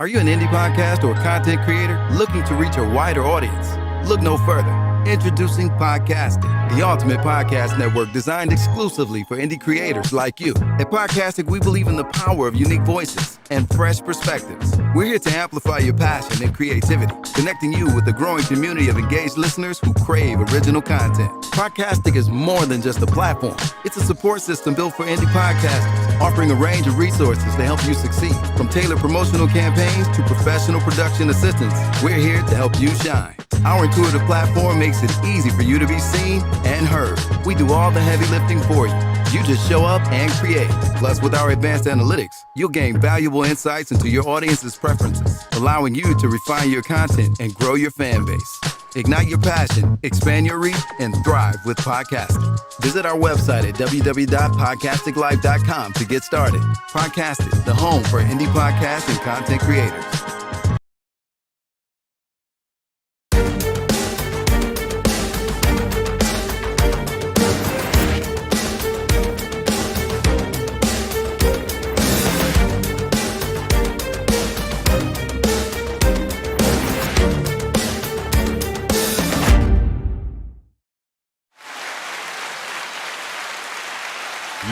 Are you an indie podcast or content creator looking to reach a wider audience? Look no further. Introducing Podcastic, the ultimate podcast network designed exclusively for indie creators like you. At Podcastic, we believe in the power of unique voices and fresh perspectives. We're here to amplify your passion and creativity, connecting you with a growing community of engaged listeners who crave original content. Podcastic is more than just a platform. It's a support system built for indie podcasters, offering a range of resources to help you succeed. From tailored promotional campaigns to professional production assistance, we're here to help you shine. Our intuitive platform makes it easy for you to be seen and heard. We do all the heavy lifting for you. You just show up and create. Plus, with our advanced analytics, you'll gain valuable insights into your audience's preferences, allowing you to refine your content and grow your fan base. Ignite your passion, expand your reach, and thrive with podcasting. Visit our website at www.podcasticlife.com to get started. Podcasting, the home for indie podcasts and content creators.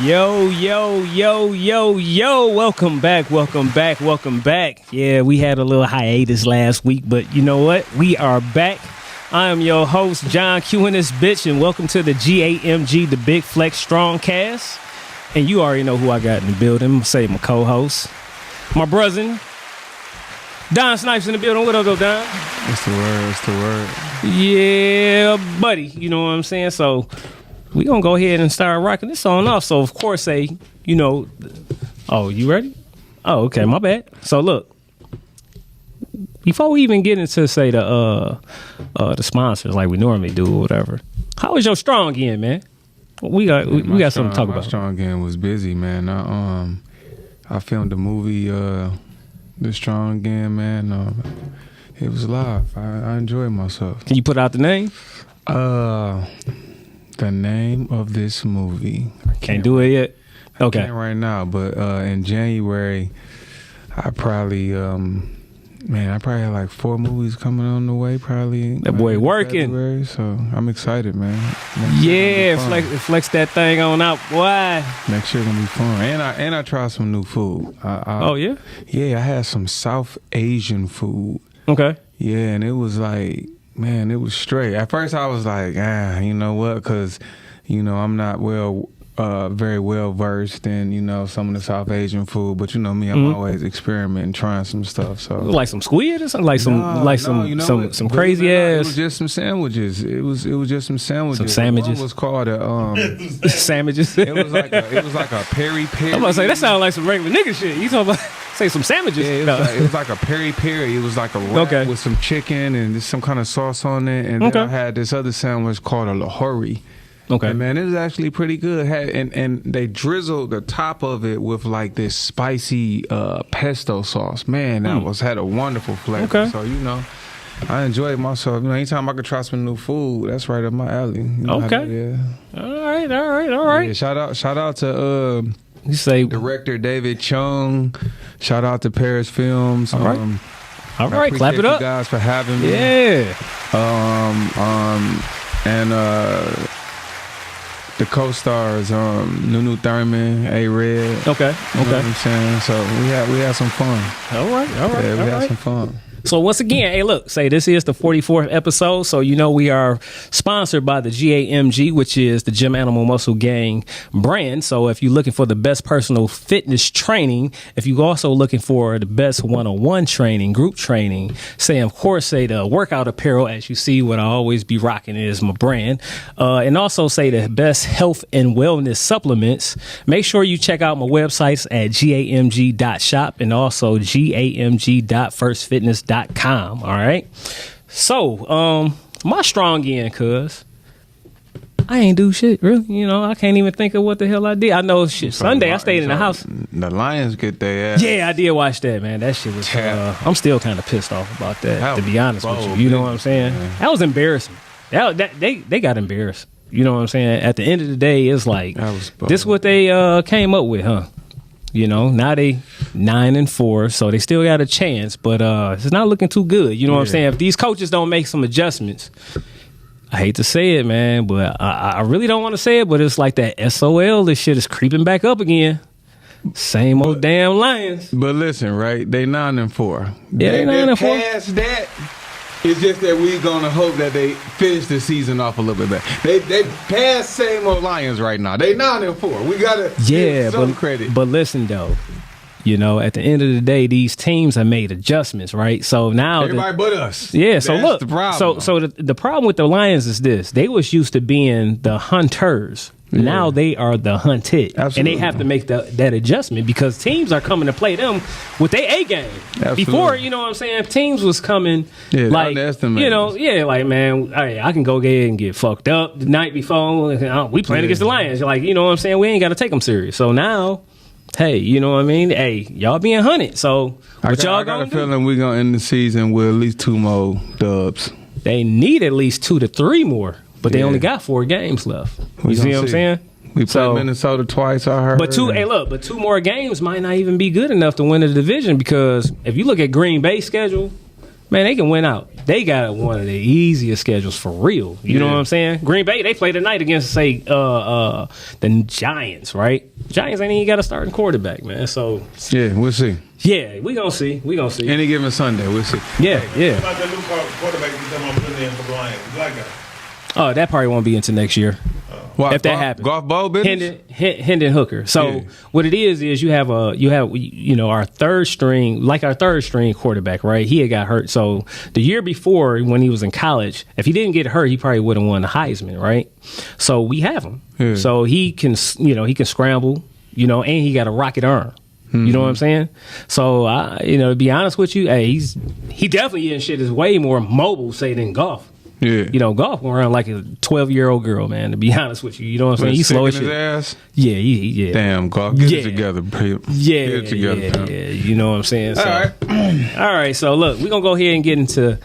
Yo, welcome back. Yeah, we had a little hiatus last week, but you know what? We are back. I am your host, John Q in this bitch, and welcome to the GAMG, the Big Flex Strong Cast. And you already know who I got in the building. I'm gonna say my co-host, my brother, Don Snipes in the building. What up, though, Don? What's the word? Yeah, buddy. You know what I'm saying? So we gonna go ahead and start rocking this on off. So of course, oh, you ready? Oh, okay, my bad. So look, before we even get into the sponsors like we normally do or whatever, how was your strong end, man? We got something to talk about. My strong end was busy, man. I filmed a movie, The Strong End, man. It was live. I enjoyed myself. Can you put out the name? The name of this movie. Can't do it yet? Okay. I can't right now, but in January, I probably had like 4 movies coming on the way, probably. That boy working. February, so I'm excited, man. Yeah, flex that thing on out, boy. Next year gonna be fun. And I tried some new food. Oh, yeah? Yeah, I had some South Asian food. Okay. Yeah, and it was like, man, it was straight. At first, I was like, you know what? Because, I'm not very well versed in, some of the South Asian food. But you know me, I'm always experimenting, trying some stuff. So like some squid or something, some crazy ass. It was just some sandwiches. It was just some sandwiches. Some sandwiches. One was called sandwiches. It was like a peri peri. I'm about to say that sounds like some regular nigga shit. You talking about? Say some sandwiches. Yeah, it was like a peri peri. It was like a wrap with some chicken and just some kind of sauce on it. And then I had this other sandwich called a lahori. Okay. And man, it was actually pretty good. And they drizzled the top of it with like this spicy pesto sauce. Man, that had a wonderful flavor. Okay. So, I enjoyed myself. Anytime I could try some new food, that's right up my alley. Okay. All right. Yeah, shout out to you say director David Chung. Shout out to Paris Films. All right. All right, clap it up. You guys for having me. Yeah. And the co-stars, Nunu Thurman, A-Red. Okay. You know what I'm saying? So we had some fun. All right. Yeah, we had some fun. So once again, hey, look, this is the 44th episode. So, we are sponsored by the GAMG, which is the Gym Animal Muscle Gang brand. So if you're looking for the best personal fitness training, if you're also looking for the best one-on-one training, group training, the workout apparel, as you see, what I always be rocking is my brand. And also the best health and wellness supplements. Make sure you check out my websites at gamg.shop and also gamg.firstfitness.com. All right. So, my strong end, cuz I ain't do shit, really. I can't even think of what the hell I did. I know shit. Sunday, I stayed in the house. The Lions get their ass. Yeah, I did watch that, man. That shit was, I'm still kind of pissed off about that, to be honest with you. You know what I'm saying? Man. That was embarrassing. They got embarrassed. You know what I'm saying? At the end of the day, it's like, this what they came up with, huh? You know, now they 9-4, so they still got a chance, but it's not looking too good. You know what I'm saying? If these coaches don't make some adjustments, I hate to say it, man, but I really don't want to say it, but it's like that SOL. This shit is creeping back up again. Same old damn Lions. But listen, right? They 9-4. Yeah, they 9-4. Past that. It's just that we're gonna hope that they finish the season off a little bit better. They passed same old Lions right now. They 9-4. We gotta give some credit. But listen though, you know, at the end of the day, these teams have made adjustments, right? So now everybody but us. Yeah. So that's look, the problem. So the problem with the Lions is this: they was used to being the hunters. Yeah. Now they are the hunted. Absolutely. And they have to make that adjustment because teams are coming to play them with their A game. Absolutely. Before, you know what I'm saying, teams was coming like, you know, like, man, I can go ahead and get fucked up the night before. We playing against the Lions. Like, you know what I'm saying, we ain't got to take them serious. So now, hey, you know what I mean? Hey, y'all being hunted. So what y'all gonna do? I got a feeling we're going to end the season with at least 2 more dubs. They need at least 2 to 3 more. But they only got 4 games left. You see what I'm saying? We played Minnesota twice, I heard. But 2 more games might not even be good enough to win the division because if you look at Green Bay's schedule, man, they can win out. They got one of the easiest schedules for real. You know what I'm saying? Green Bay, they play tonight against, say, the Giants, right? Giants ain't even got a starting quarterback, man. So yeah, we'll see. Yeah, we gonna see. Any given Sunday, we'll see. Yeah. What about that new quarterback you talking about putting in for the Lions? The black guy. Oh, that probably won't be into next year. If that happens, golf ball business. Hendon Hooker. So what it is you have our third string quarterback, right? He had got hurt. So the year before when he was in college, if he didn't get hurt, he probably would have won the Heisman, right? So we have him. Yeah. So he can scramble, and he got a rocket arm. Mm-hmm. You know what I'm saying? So to be honest with you, he definitely in shit is way more mobile, say, than golf. Yeah. Golf went around like a 12-year-old girl, man, to be honest with you. You know what I'm saying? He's slow as shit. His ass? Yeah, yeah. Damn, golf. Get it together, bro. Yeah. Get it together. Yeah. You know what I'm saying? So, all right. So, look, we're going to go ahead and get into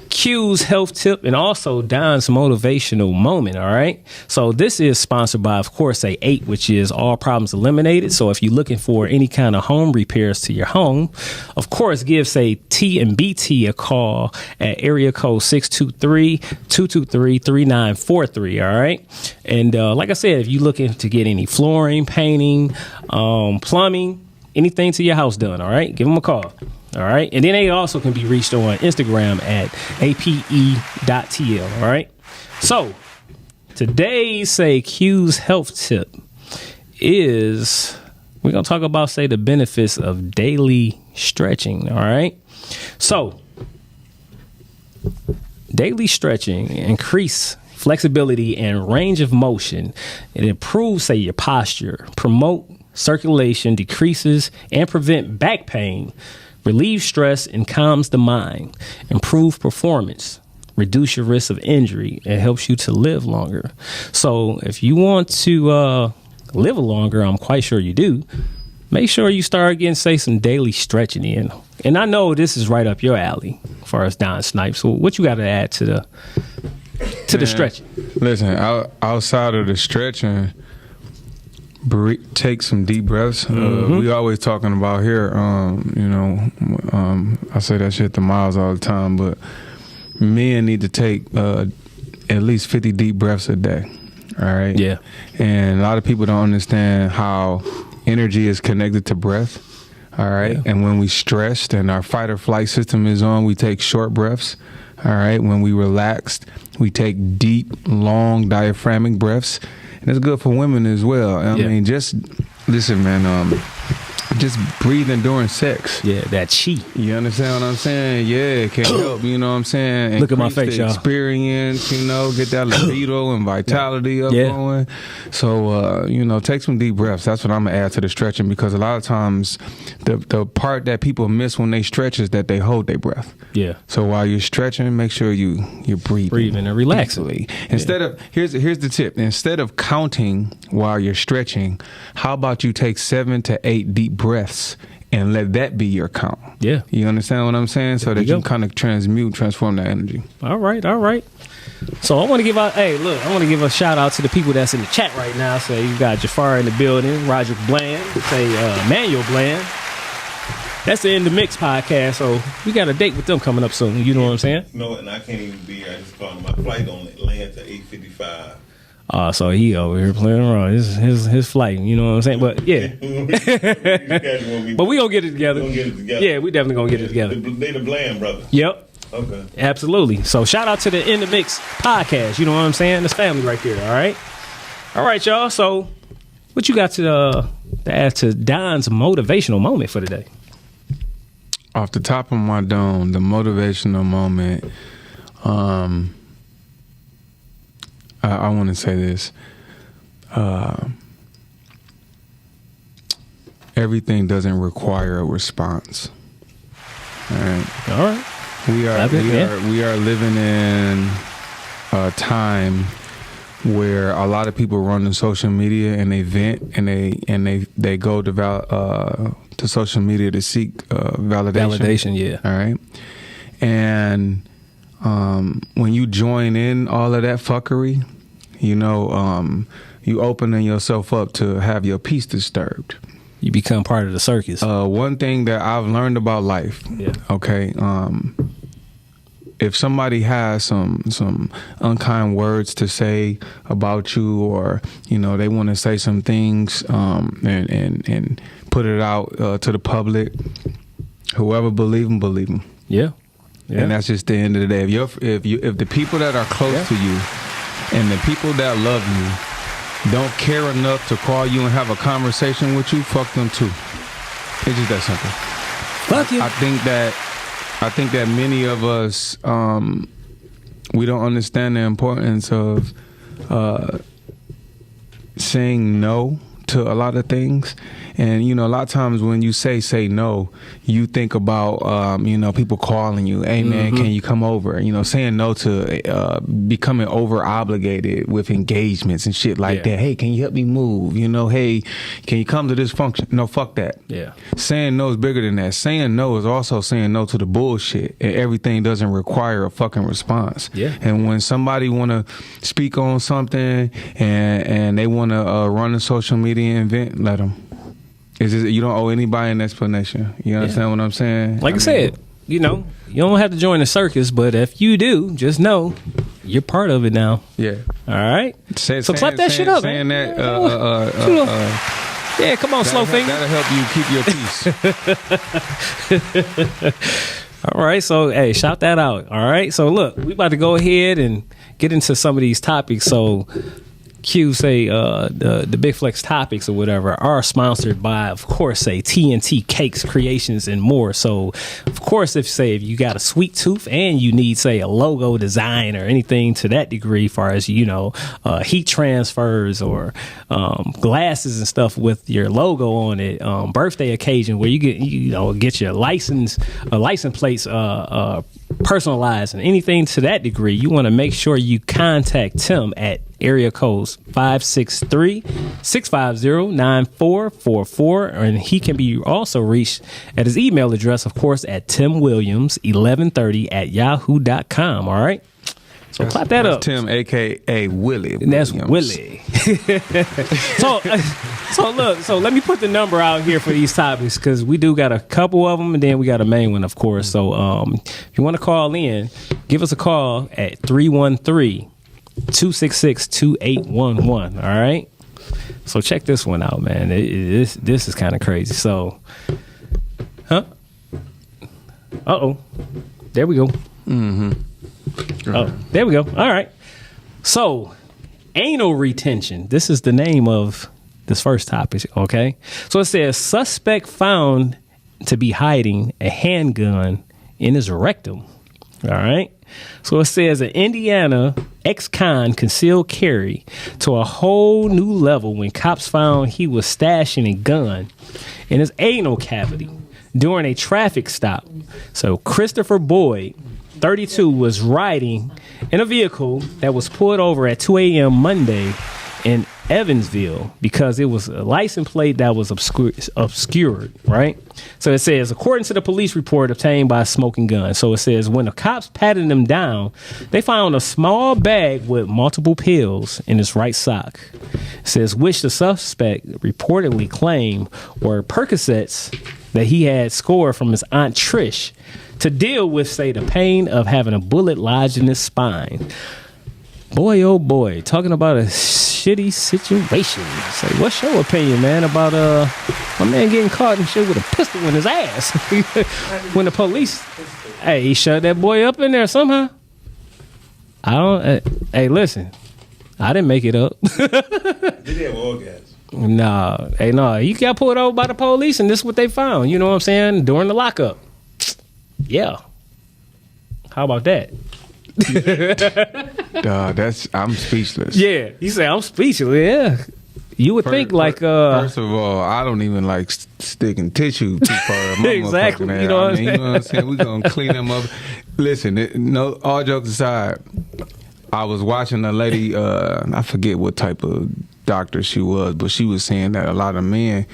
Q's health tip and also Don's motivational moment, all right? So this is sponsored by, of course, say 8, which is all problems eliminated. So if you're looking for any kind of home repairs to your home, of course, give, say, T&BT a call at area code 623-223-3943, all right? And like I said, if you're looking to get any flooring, painting, plumbing, anything to your house done, all right? Give them a call. All right. And then they also can be reached on Instagram at ape.tl. All right. So today's, say, Q's health tip is we're going to talk about, say, the benefits of daily stretching. All right. So daily stretching increase flexibility and range of motion. It improves, say, your posture, promote circulation, decreases and prevent back pain, relieve stress and calms the mind, improve performance, reduce your risk of injury, and helps you to live longer. So if you want to live longer, I'm quite sure you do, make sure you start getting, say, some daily stretching in. And I know this is right up your alley as far as Don Snipes. So what you got to add to the stretching? Listen, outside of the stretching, take some deep breaths. We always talking about here, I say that shit to Miles all the time, but men need to take at least 50 deep breaths a day. All right? Yeah. And a lot of people don't understand how energy is connected to breath. All right? Yeah. And when we stressed and our fight or flight system is on, we take short breaths. All right? When we relaxed, we take deep, long diaphragmatic breaths. And it's good for women as well. I mean, just listen, man. Just breathing during sex. Yeah, that chi. You understand what I'm saying? Yeah, it can help. You know what I'm saying? Look at my face, y'all. Experience. Get that libido and vitality up going. So, take some deep breaths. That's what I'm gonna add to the stretching, because a lot of times the part that people miss when they stretch is that they hold their breath. Yeah. So while you're stretching, make sure you're breathing and relaxing. Instead of here's the tip. Instead of counting while you're stretching, how about you take 7 to 8 deep breaths and let that be your count? Yeah. You understand what I'm saying? So that you can kind of transform that energy. All right. So I want to give a shout out to the people that's in the chat right now. So you got Jafar in the building, Roger Bland, Manuel Bland. That's the In the Mix podcast. So we got a date with them coming up soon. You know what I'm saying? No, and I can't even be here. I just called my flight on Atlanta 8:55. So he over here playing around. His flight. You know what I'm saying? But yeah. But we gonna get it together. Yeah, we definitely gonna get it together. They the Bland brothers. Yep. Okay. Absolutely. So shout out to the In the Mix podcast. You know what I'm saying? This family right there. All right, y'all. So what you got to add to Don's motivational moment for today? Off the top of my dome, the motivational moment. I want to say this. Everything doesn't require a response. All right. We are living in a time where a lot of people run to social media and they vent and they go to social media to seek validation. Validation, yeah. All right. And when you join in all of that fuckery, you opening yourself up to have your peace disturbed. You become part of the circus. One thing that I've learned about life, okay, if somebody has some unkind words to say about you, or they want to say some things and put it out to the public, whoever believe them. Yeah. And that's just the end of the day. If the people that are close to you and the people that love you don't care enough to call you and have a conversation with you, fuck them too. It's just that simple. Fuck you. I think that many of us we don't understand the importance of saying no to a lot of things. And a lot of times when you say no, you think about people calling you, hey man, can you come over? Saying no to becoming over obligated with engagements and shit like that. Hey, can you help me move? Hey, can you come to this function? No, fuck that. Yeah. Saying no is bigger than that. Saying no is also saying no to the bullshit, and everything doesn't require a fucking response. Yeah. And when somebody want to speak on something and they want to run to social media and vent, let them. You don't owe anybody an explanation. You understand what I'm saying? Like I said, you don't have to join the circus, but if you do, just know you're part of it now. Yeah. All right. So clap that shit up, saying man. That. Come on, slow finger. That'll help you keep your peace. All right. So hey, shout that out. All right. So look, we about to go ahead and get into some of these topics. So Q say the Big Flexxx topics or whatever are sponsored by, of course, say TNT Cakes, Creations, and more. So, of course, if you got a sweet tooth and you need, say, a logo design or anything to that degree, far as heat transfers or glasses and stuff with your logo on it, birthday occasion where you get your license plates personalized and anything to that degree, you want to make sure you contact Tim at area codes 563-650-9444, and he can be also reached at his email address, of course, at timwilliams1130@yahoo.com. All right. So clap that up. Tim, aka Willie. And that's Willie. So let me put the number out here for these topics, because we do got a couple of them, and then we got a main one, of course. So if you want to call in, give us a call at 313-266-2811. All right. So check this one out, man. This is kind of crazy. So, there we go. Mm-hmm. Oh, there we go. All right. So, anal retention. This is the name of this first topic, okay? So it says, suspect found to be hiding a handgun in his rectum. All right. So it says an Indiana ex-con concealed carry to a whole new level when cops found he was stashing a gun in his anal cavity during a traffic stop. So Christopher Boyd, 32, was riding in a vehicle that was pulled over at 2 a.m. Monday in Evansville because it was a license plate that was obscured, right? So it says, according to the police report obtained by Smoking Gun, so it says, when the cops patted him down, they found a small bag with multiple pills in his right sock. It says, which the suspect reportedly claimed were Percocets that he had scored from his Aunt Trish to deal with, say, the pain of having a bullet lodged in his spine. Boy, oh boy, talking about a shitty situation. Say, what's your opinion, man, about my man getting caught and shit with a pistol in his ass? When the police, hey, he shut that boy up in there somehow. I don't. Hey, listen, I didn't make it up. Did he have orgasm? Nah, hey, no, he got pulled over by the police, and this is what they found. You know what I'm saying? During the lockup. Yeah. How about that? I'm speechless. Yeah, you say I'm speechless. Yeah, you would think like. First of all, I don't even like sticking tissue too far. My exactly. You know what you know what I'm saying? We gonna clean them up. Listen, no. All jokes aside, I was watching a lady. I forget what type of doctor she was, but she was saying that a lot of men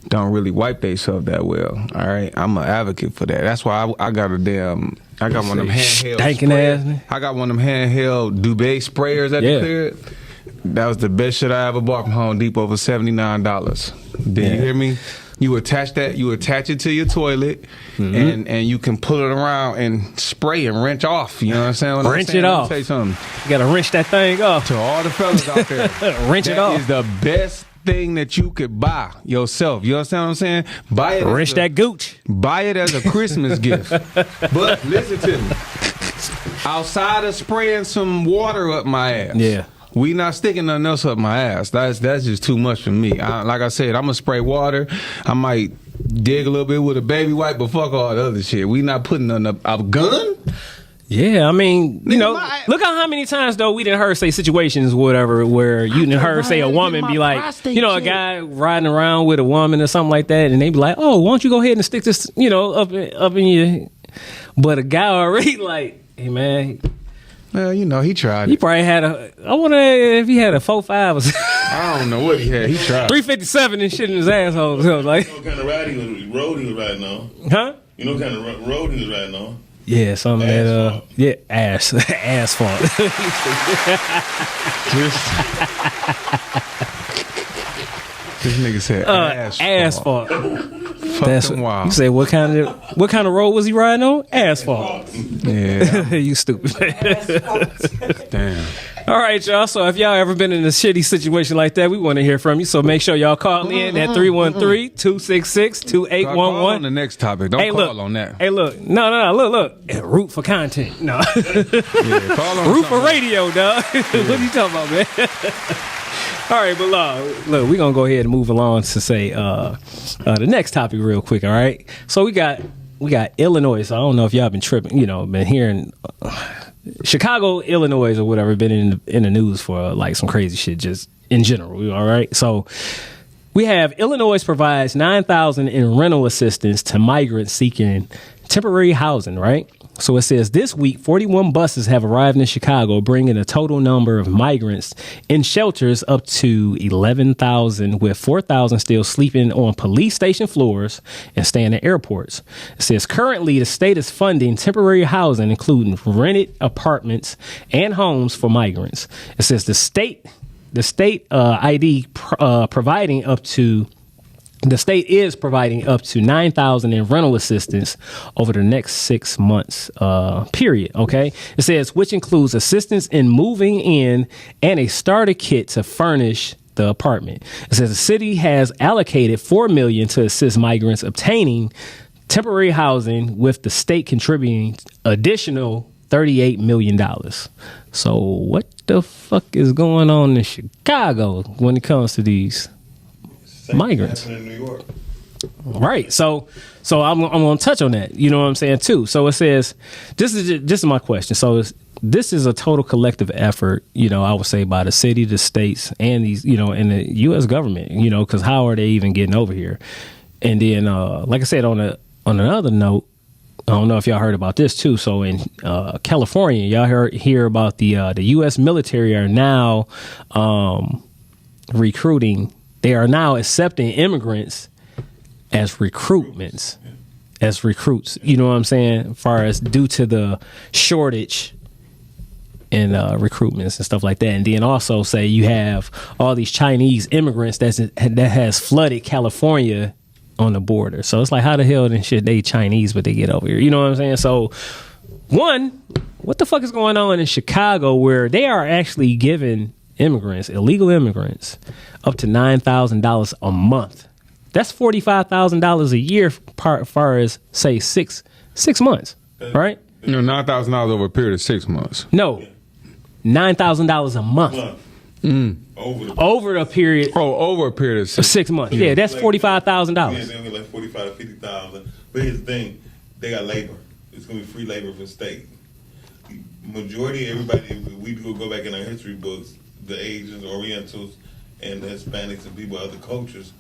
don't really wipe themselves that well. All right, I'm an advocate for that. That's why I got a damn. I got one of them handheld sprayers. I got one of them handheld Dubé sprayers at the crib. That was the best shit I ever bought from Home Depot for $79. Did you hear me? You attach that. You attach it to your toilet, and you can pull it around and spray and wrench off. You know what I'm saying? Wrench it off. Let me say something. You gotta wrench that thing off. To all the fellas out there, wrench it off. That is the best thing that you could buy yourself. You understand what I'm saying? Buy it. Wrench that gooch. Buy it as a Christmas gift. But listen to me. Outside of spraying some water up my ass, we not sticking nothing else up my ass. That's just too much for me. Like I said, I'm gonna spray water. I might dig a little bit with a baby wipe, but fuck all the other shit. We not putting nothing up. A gun? Yeah, I mean, you know, look how many times though we didn't heard say situations, whatever, where you didn't heard say a woman be like, you know, a guy riding around with a woman or something like that, and they be like, oh, why don't you go ahead and stick this, you know, up in your. But a guy already like, hey man. Well, you know, he tried. He probably had I wonder if he had a 4.5 or something. I don't know what he had. He tried 357 and shit in his asshole. So like, you know what kind of road he was riding on? Huh? You know what kind of road he was riding on? Yeah, something that asphalt. This nigga said asphalt. That's wild. You say what kind of road was he riding on? Asphalt. Yeah. You stupid. Damn. All right, y'all. So if y'all ever been in a shitty situation like that, we want to hear from you. So make sure y'all call in at 313-266-2811. Call on the next topic. Don't call on that. Hey, look. No. Look. Root for content. No. Call on root for radio, dog. What are you talking about, man? All right, but look, we're going to go ahead and move along to say the next topic real quick, all right? So we got Illinois. So I don't know if y'all been tripping, you know, been hearing Chicago, Illinois or whatever, been in the news for like some crazy shit just in general, all right? So we have Illinois provides $9,000 in rental assistance to migrants seeking temporary housing, right? So it says this week, 41 buses have arrived in Chicago, bringing the total number of migrants in shelters up to 11,000, with 4,000 still sleeping on police station floors and staying at airports. It says currently the state is funding temporary housing, including rented apartments and homes for migrants. It says the state is providing up to $9,000 in rental assistance over the next 6 months period. Okay, it says which includes assistance in moving in and a starter kit to furnish the apartment. It says the city has allocated $4 million to assist migrants obtaining temporary housing, with the state contributing additional $38 million. So what the fuck is going on in Chicago when it comes to these migrants? In New York. Right. So I'm going to touch on that. You know what I'm saying too. So it says this is my question. So this is a total collective effort, you know, I would say by the city, the states, and these, you know, and the U.S. government, you know, because how are they even getting over here? And then, like I said, on another note, I don't know if y'all heard about this too. So in California, y'all hear about the U.S. military are now recruiting. They are now accepting immigrants as recruits. You know what I'm saying? As far as due to the shortage in recruitments and stuff like that. And then also say you have all these Chinese immigrants that has flooded California on the border. So it's like, how the hell then shit they Chinese but they get over here? You know what I'm saying? So one, what the fuck is going on in Chicago where they are actually giving immigrants, illegal immigrants, up to $9,000 a month? That's $45,000 a year far as say six months, right? No, $9,000 over a period of 6 months. No, $9,000 a month. Over a period. Oh, over a period of 6 months. Yeah, that's $45,000. Yeah, they only like 45 to 50,000. But here's the thing: they got labor. It's gonna be free labor for the state. Majority of everybody, we go back in our history books, the Asians, Orientals, and the Hispanics and people of other cultures.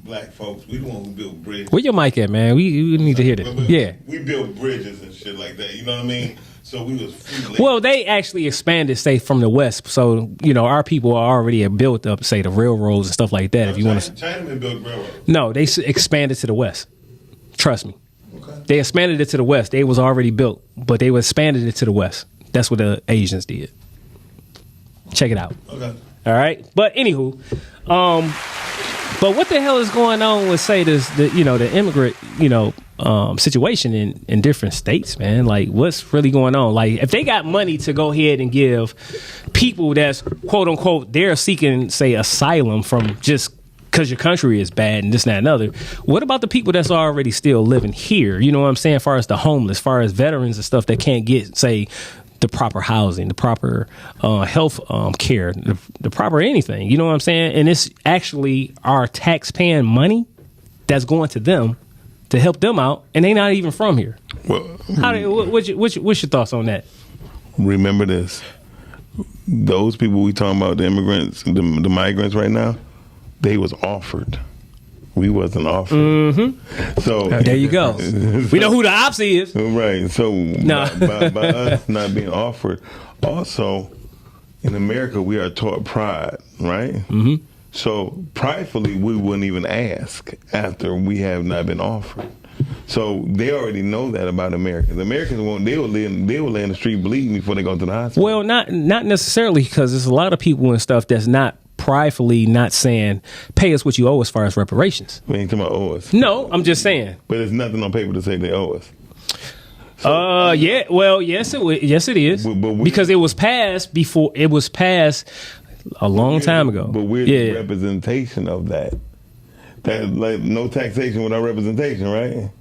Black folks, we the one who built bridges. Where your mic at, man? We need to hear that. Yeah. We built bridges and shit like that. You know what I mean? So we was free labor. Well, they actually expanded, say, from the West. So, you know, our people are already built up, say, the railroads and stuff like that. If you want to, China built railroads. No, they expanded to the West. Trust me. Okay. They expanded it to the West. They was already built, but they expanded it to the West. That's what the Asians did. Check it out. Okay. All right. But anywho, but what the hell is going on with, say, the immigrant, situation in different states, man? Like, what's really going on? Like, if they got money to go ahead and give people that's, quote unquote, they're seeking, say, asylum from just because your country is bad and this, that, and other, what about the people that's already still living here? You know what I'm saying? As far as the homeless, as far as veterans and stuff that can't get, say, the proper housing, the proper health care, the proper anything. You know what I'm saying? And it's actually our tax-paying money that's going to them to help them out, and they not even from here. Well, What's your thoughts on that? Remember this. Those people we talking about, the immigrants, the migrants right now, they was offered. We wasn't offered. Mm-hmm. So there you go. We know who the ops is. Right. So by us not being offered, also in America we are taught pride, right? Mm-hmm. So pridefully we wouldn't even ask after we have not been offered. So they already know that about Americans. Americans they will lay in the street bleeding before they go to the hospital. Well, not necessarily, because there's a lot of people and stuff that's not pridefully not saying pay us what you owe as far as reparations. We ain't talking about owe us. No, I'm just saying. But there's nothing on paper to say they owe us. Yeah. Well, yes, it is. Because it was passed before. It was passed a long time ago. But we're the representation of that. That, like, no taxation without representation, right?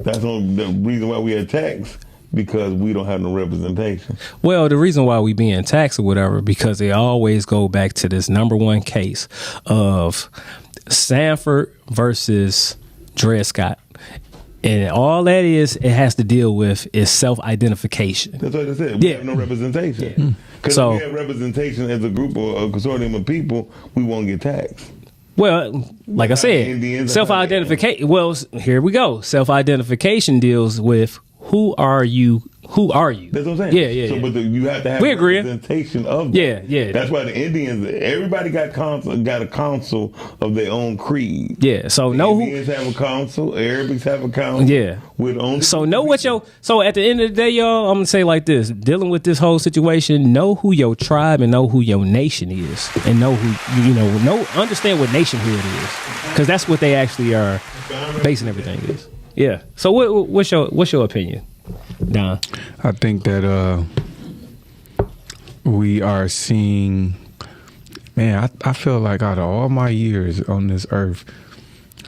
That's the reason why we are taxed. Because we don't have no representation. Well, the reason why we being taxed or whatever, because they always go back to this number one case of Sanford versus Dred Scott. And all that is, it has to deal with is self-identification. That's what I said. We have no representation. Because if we have representation as a group or a consortium of people, we won't get taxed. Well, like I said, self-identification. Well, here we go. Self-identification deals with who are you? Who are you? That's what I'm saying. Yeah. So, but you have to have representation of that. Yeah. That's why the Indians, everybody got a council of their own creed. Yeah. So the Indians have a council. Arabics have a council. Yeah. So know what So at the end of the day, y'all, I'm gonna say like this: dealing with this whole situation, know who your tribe and know who your nation is, and know who understand what nationhood is, because that's what they actually are basing everything is. Yeah. So what's your opinion, Don? I think that we are seeing, man, I feel like out of all my years on this earth,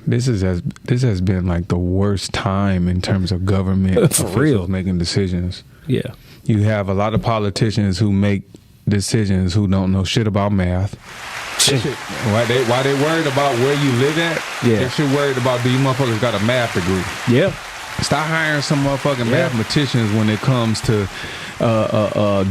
this has been like the worst time in terms of government for real making decisions. Yeah. You have a lot of politicians who make decisions who don't know shit about math. Why they worried about where you live at? Yeah. They should worried about, do you motherfuckers got a math degree? Yeah. Stop hiring some motherfucking mathematicians when it comes to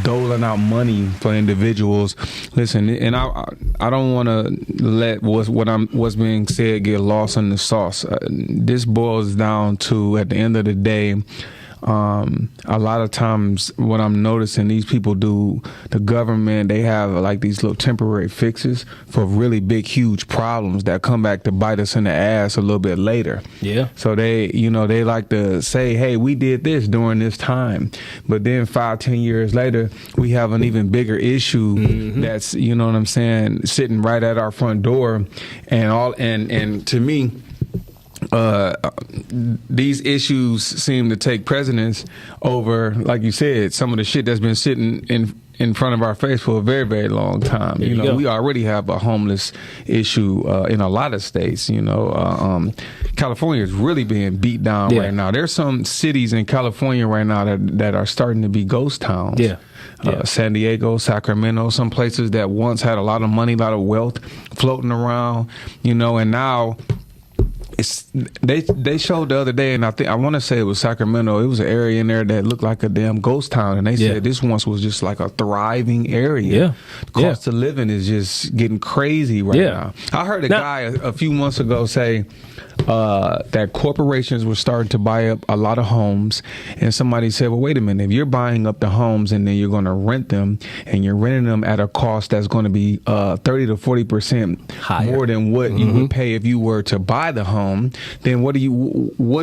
doling out money for individuals. Listen, and I don't want to let what's being said get lost in the sauce. This boils down to, at the end of the day, a lot of times what I'm noticing these people do, the government, they have like these little temporary fixes for really big, huge problems that come back to bite us in the ass a little bit later. Yeah. So they like to say, hey, we did this during this time. But then 5-10 years later, we have an even bigger issue that's, you know what I'm saying, sitting right at our front door. And to me, these issues seem to take precedence over, like you said, some of the shit that's been sitting in front of our face for a very, very long time. There you know, go. We already have a homeless issue in a lot of states. You know, California is really being beat down right now. There's some cities in California right now that are starting to be ghost towns. Yeah. San Diego, Sacramento, some places that once had a lot of money, a lot of wealth floating around, you know, and now they showed the other day, and I want to say it was Sacramento. It was an area in there that looked like a damn ghost town, and they said this once was just like a thriving area. Yeah, the cost of living is just getting crazy right now. I heard a guy a few months ago say that corporations were starting to buy up a lot of homes, and somebody said, well, wait a minute, if you're buying up the homes and then you're going to rent them, and you're renting them at a cost that's going to be 30 to 40% more than what you would pay if you were to buy the home, then what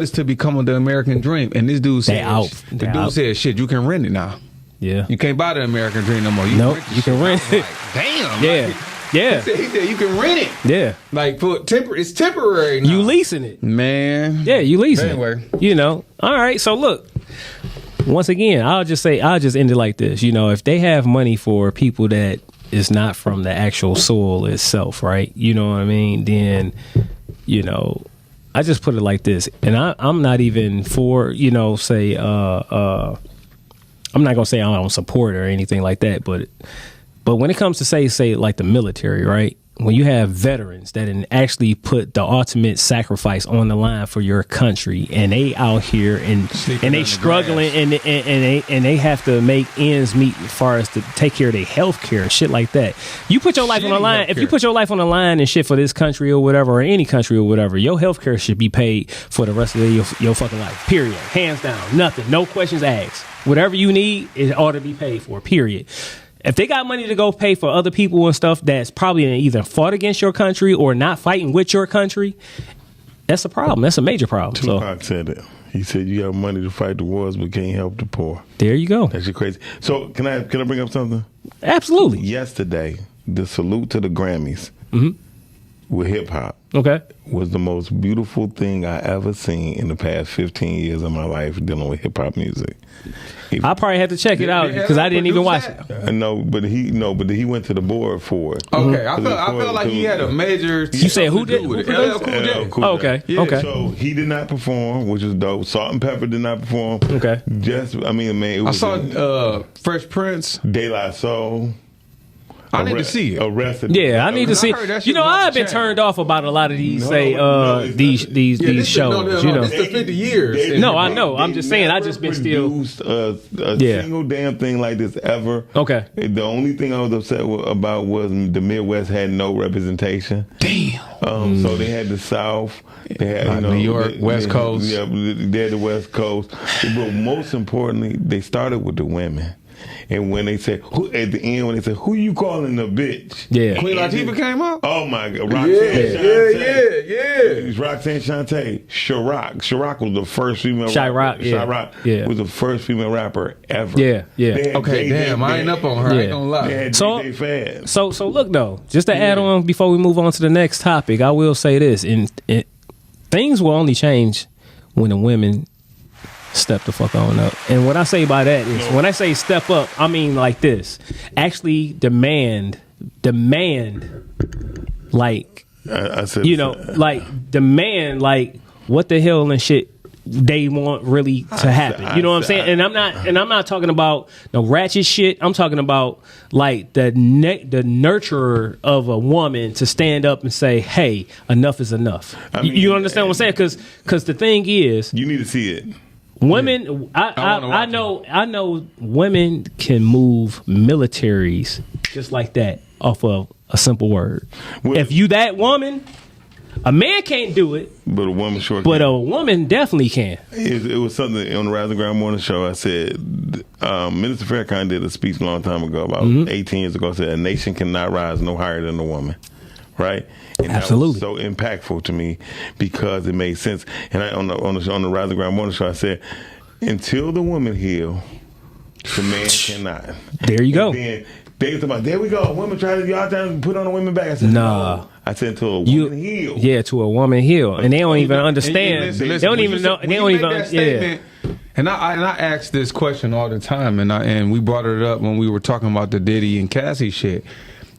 is to become of the American dream? And this dude said, said, shit, you can rent it now. Yeah. You can't buy the American dream no more. You can rent it. Like, damn. Yeah. Like, yeah. He said you can rent it. Yeah. Like it's temporary now. You leasing it. Man. Yeah, you leasing anyway. it. You know. All right. So look, once again, I'll just end it like this. You know, if they have money for people that is not from the actual soil itself, right? You know what I mean? Then, you know, I just put it like this, and I'm not even for, you know, say, I'm not gonna say I don't support it or anything like that, but when it comes to say like the military, right? When you have veterans that actually put the ultimate sacrifice on the line for your country, and they out here and they struggling and they have to make ends meet as far as to take care of their health care and shit like that. You put your life on the line. If you put your life on the line and shit for this country or whatever, or any country or whatever, your health care should be paid for the rest of your fucking life. Period. Hands down. Nothing. No questions asked. Whatever you need, it ought to be paid for. Period. If they got money to go pay for other people and stuff that's probably either fought against your country or not fighting with your country, that's a problem. That's a major problem. Tupac said it. He said you have money to fight the wars but can't help the poor. There you go. That's just crazy. So can I bring up something? Absolutely. Yesterday, the salute to the Grammys with hip hop was the most beautiful thing I ever seen in the past 15 years of my life dealing with hip hop music. I probably had to check it out because I didn't even watch it. No, but he went to the board for it. Okay, I felt like he had a major. You said who did? With it. LL Cool J. Okay, yeah, okay. So he did not perform, which is dope. Salt and Pepper did not perform. Okay. Man, I saw Fresh Prince, De La Soul. I need to see it. Arrested. Yeah, I need to see. You know, I've been turned off about a lot of these these shows. You know, it's the 50 years. No, I know. I'm just saying. I just been still produced a single damn thing like this ever. Okay. The only thing I was upset about was the Midwest had no representation. Damn. So they had the South. They had New York, West Coast. Yeah, they had the West Coast. But most importantly, they started with the women. And when they said, at the end, when they said, who you calling a bitch? Yeah. Queen Latifah came up? Oh, my God. Roxanne Shante. Chirac was the first female rapper. Chirac was the first female rapper ever. Yeah. Okay, damn. I ain't up on her. I ain't gonna lie. So look, though, just to add on before we move on to the next topic, I will say this. And things will only change when the women step the fuck on up. And what I say by that is, when I say step up, I mean like this. Actually demand like, I said, you know, like demand like what the hell and shit they want really to happen. You know what I'm saying? And I'm not talking about no ratchet shit. I'm talking about like the nurturer of a woman to stand up and say, "Hey, enough is enough." You understand what I'm saying? Because the thing is, you need to see it. Women, I know women can move militaries just like that off of a simple word. If you that woman, A man can't do it, but a woman sure but can. a woman definitely can. It was something on the Rise and Ground Morning Show. I said, Minister Farrakhan did a speech a long time ago, about 18 years ago. Said a nation cannot rise no higher than a woman, right? And Absolutely. that was so impactful to me because it made sense. And on the Rise and Ground Morning Show, I said, until the woman heal, the man cannot. There you go. Then they talking about, there we go. Women y'all trying to put on the women back. I said, nah. No. I said until a woman heal. Yeah, to a woman heal, and they don't even understand. They don't even know. They don't even. Yeah. And I ask this question all the time, and we brought it up when we were talking about the Diddy and Cassie shit.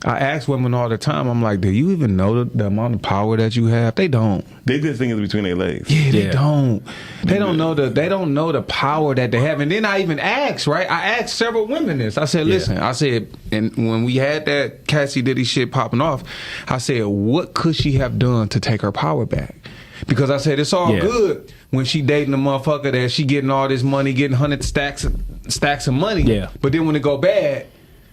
I ask women all the time, I'm like, do you even know the amount of power that you have? They don't. They just think it's between their legs. Yeah, they don't. They don't know the power that they have. And then I even asked, right? I asked several women this. I said, listen, and when we had that Cassie Diddy shit popping off, I said, what could she have done to take her power back? Because I said, it's all good when she dating a motherfucker that she getting all this money, getting 100 stacks of money. Yeah. But then when it go bad,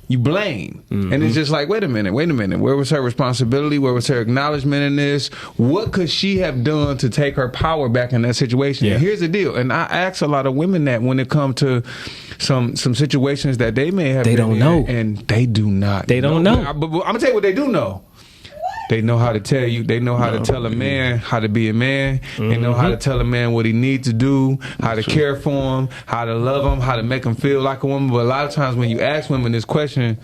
you blame. And it's just like, wait a minute. Where was her responsibility? Where was her acknowledgement in this? What could she have done to take her power back in that situation? Yeah. And here's the deal. And I ask a lot of women that when it comes to some situations that they may have They been don't in, know. and they do not They don't know. But I'm gonna tell you what they do know. They know how to tell you. They know how to tell a man how to be a man. They know how to tell a man what he needs to do, how to care for him, how to love him, how to make him feel like a woman. But a lot of times when you ask women this question,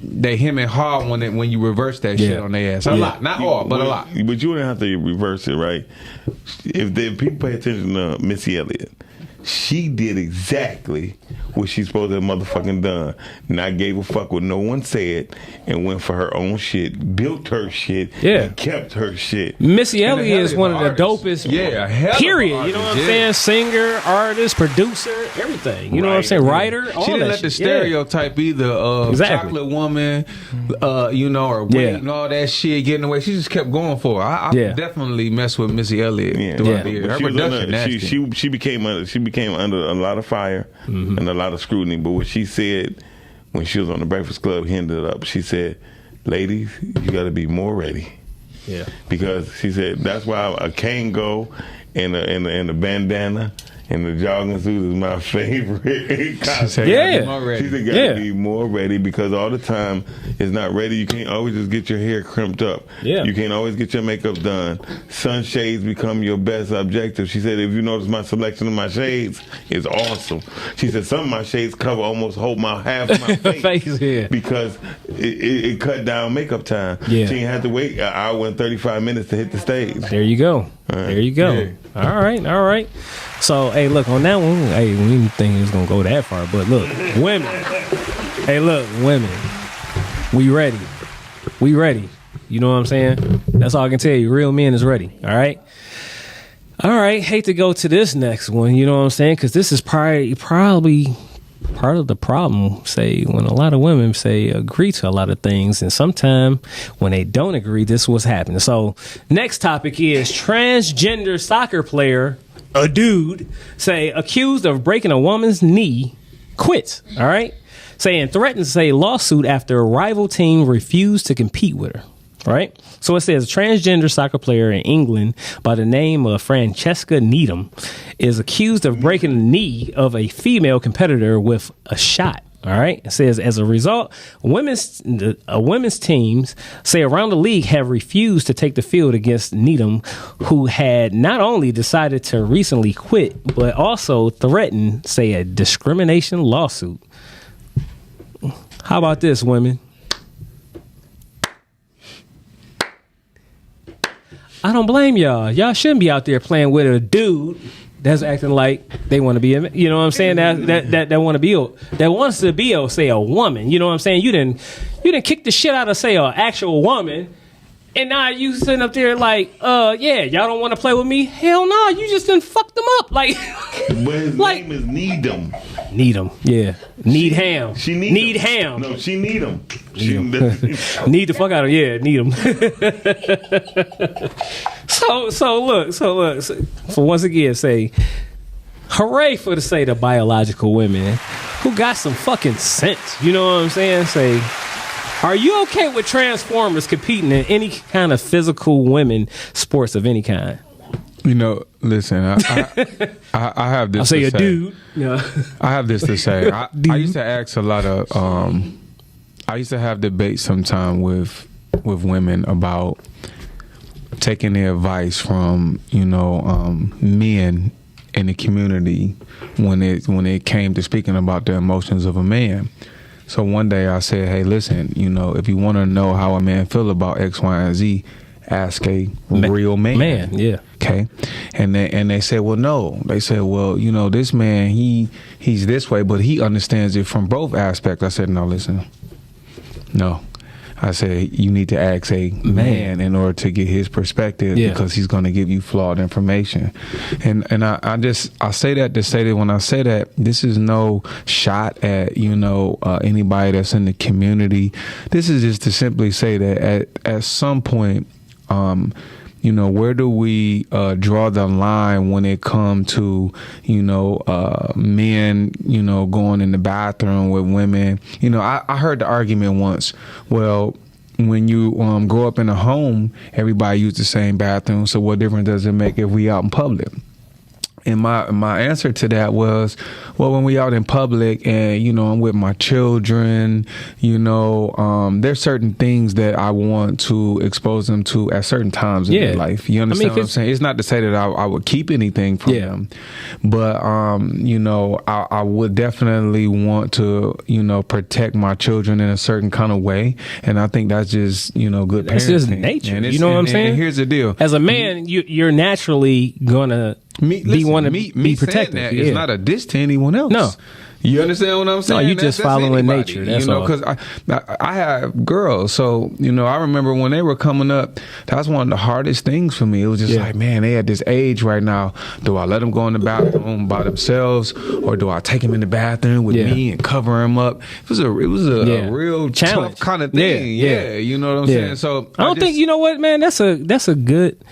they hem and haw when you reverse that shit on their ass. A lot, not all, but a lot. But you wouldn't have to reverse it, right? If people pay attention to Missy Elliott, she did exactly what she's supposed to have motherfucking done. Not gave a fuck what no one said and went for her own shit, built her shit, and kept her shit. Missy Elliott is one of the dopest. Period. You know what I'm saying? Singer, artist, producer, everything. You know what I'm saying? Writer. All she didn't that let the shit. stereotype either of chocolate woman, or weight and all that shit getting away. She just kept going for it. I definitely mess with Missy Elliott throughout the year. Her production nasty. She became under a lot of fire and a lot of scrutiny. But what she said when she was on the Breakfast Club, ended up. She said, "Ladies, you got to be more ready." Yeah, because she said that's why a Kango and a bandana and the jogging suit is my favorite. She said, gotta be more ready because all the time it's not ready. You can't always just get your hair crimped up. Yeah. You can't always get your makeup done. Sunshades become your best objective. She said, if you notice my selection of my shades is awesome. She said some of my shades cover almost half of my face. Because it cut down makeup time. Yeah. She didn't have to wait an hour and 35 minutes to hit the stage. There you go. There you go. Yeah. All right. So, hey, look, on that one, hey, we didn't think it was going to go that far, but look, women. Hey, look, women. We ready. You know what I'm saying? That's all I can tell you. Real men is ready. All right. Hate to go to this next one. You know what I'm saying? Because this is probably part of the problem, say, when a lot of women say agree to a lot of things, and sometimes when they don't agree, this is what's happening. So next topic is transgender soccer player, a dude, say accused of breaking a woman's knee, quits. All right, saying threatens a lawsuit after a rival team refused to compete with her. Right? So it says a transgender soccer player in England by the name of Francesca Needham is accused of breaking the knee of a female competitor with a shot. All right. It says as a result, women's teams say around the league have refused to take the field against Needham, who had not only decided to recently quit, but also threatened, say, a discrimination lawsuit. How about this, women? I don't blame y'all. Y'all shouldn't be out there playing with a dude that's acting like they want to be, you know what I'm saying? That want to be, that wants to be, say, a woman. You know what I'm saying? You didn't kick the shit out of, say, an actual woman, and now you sitting up there like, y'all don't want to play with me? Hell no, you just done fucked them up. Like, but his name is Needham. Needham, yeah. Ham. She need ham. No, she need him. Need the fuck out of need him. So look. So once again, say, hooray for the biological women who got some fucking sense. You know what I'm saying? Say, Are you okay with Transformers competing in any kind of physical women sports of any kind? You know, listen, I have this. I'll say to a say. dude. Yeah. I have this to say. I used to ask a lot of. I used to have debates sometime with women about taking the advice from men in the community when it came to speaking about the emotions of a man. So one day I said, hey, listen, if you want to know how a man feel about X, Y, and Z, ask a real man. Man, yeah. Okay. And they said, well, no. They said, well, this man, he's this way, but he understands it from both aspects. I said, no, listen. No. I said, you need to ask a man in order to get his perspective because he's going to give you flawed information. And I say that to say that when I say that, this is no shot at, anybody that's in the community. This is just to simply say that at some point, where do we draw the line when it comes to, men, going in the bathroom with women? I heard the argument once, well, when you grow up in a home, everybody use the same bathroom, so what difference does it make if we out in public? And my answer to that was, well, when we out in public and, I'm with my children, there's certain things that I want to expose them to at certain times in their life. You understand what I'm saying? It's not to say that I would keep anything from them, but, I would definitely want to, protect my children in a certain kind of way. And I think that's just, good parenting. It's just nature. And you know what I'm saying? And here's the deal. As a man, you're naturally going to be protective. That is not a diss to anyone else. No. You understand what I'm saying? No, you just following nature. That's all. Because I have girls, so I remember when they were coming up, that was one of the hardest things for me. It was just like, man, they at this age right now. Do I let them go in the bathroom by themselves, or do I take them in the bathroom with me and cover them up? It was a real challenge, tough kind of thing. Yeah, you know what I'm saying. So I don't think you know what, man. That's a good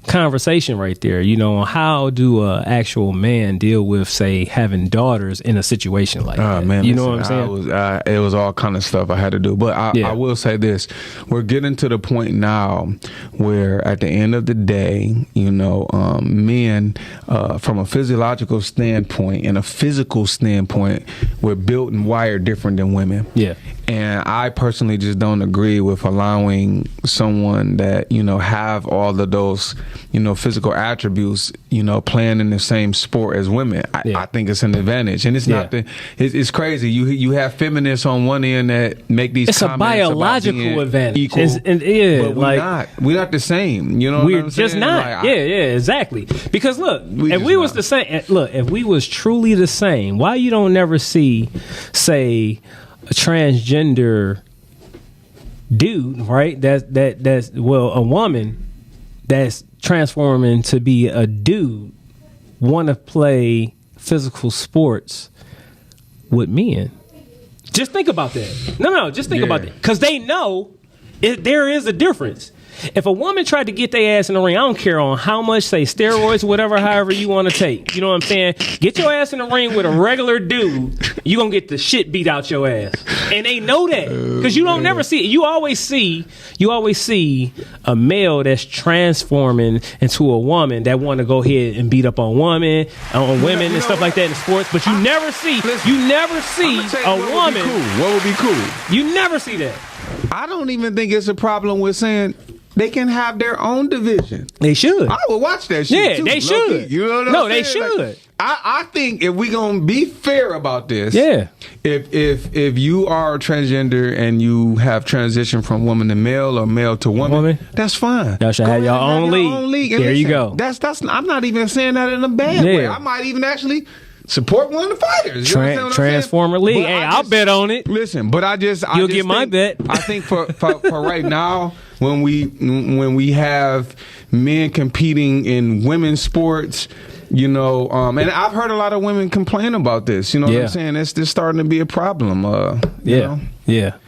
conversation right there. How do a actual man deal with, say, having daughters in a situation like that? Man, know what I'm saying? It was all kind of stuff I had to do. But I will say this: we're getting to the point now where, at the end of the day, men, from a physiological standpoint and a physical standpoint, we're built and wired different than women. Yeah. And I personally just don't agree with allowing someone that, have all of those, physical attributes, playing in the same sport as women. I think it's an advantage. And it's not it's crazy. You have feminists on one end that make these comments. It's a biological advantage. Equal, but we're not the same. You know what I'm saying? We're just not. Exactly. Because look, if we was the same, if we was truly the same, why you don't never see, say, a transgender dude, right? That's a woman that's transforming to be a dude want to play physical sports with men. Just think about that. No, just think about that. Because they know there is a difference. If a woman tried to get their ass in the ring, I don't care on how much, say, steroids, whatever, however you want to take. You know what I'm saying? Get your ass in the ring with a regular dude, you going to get the shit beat out your ass. And they know that. Because you don't never see it. You always see a male that's transforming into a woman that want to go ahead and beat up on women and stuff like that in sports. But you never see a woman. What would be cool? You never see that. I don't even think it's a problem with saying they can have their own division. They should. I would watch that shit too. They should. You know what I'm saying? No, they should. Like, I think if we gonna be fair about this, if you are transgender and you have transitioned from woman to male or male to woman, that's fine. Y'all should have your own league. There you go. That's. I'm not even saying that in a bad way. I might even actually support one of the fighters. Transformer League. Hey, I'll bet on it. Listen, but you'll get my bet. I think for right now, when we have men competing in women's sports, and I've heard a lot of women complain about this. You know what I'm saying? It's just starting to be a problem. Yeah.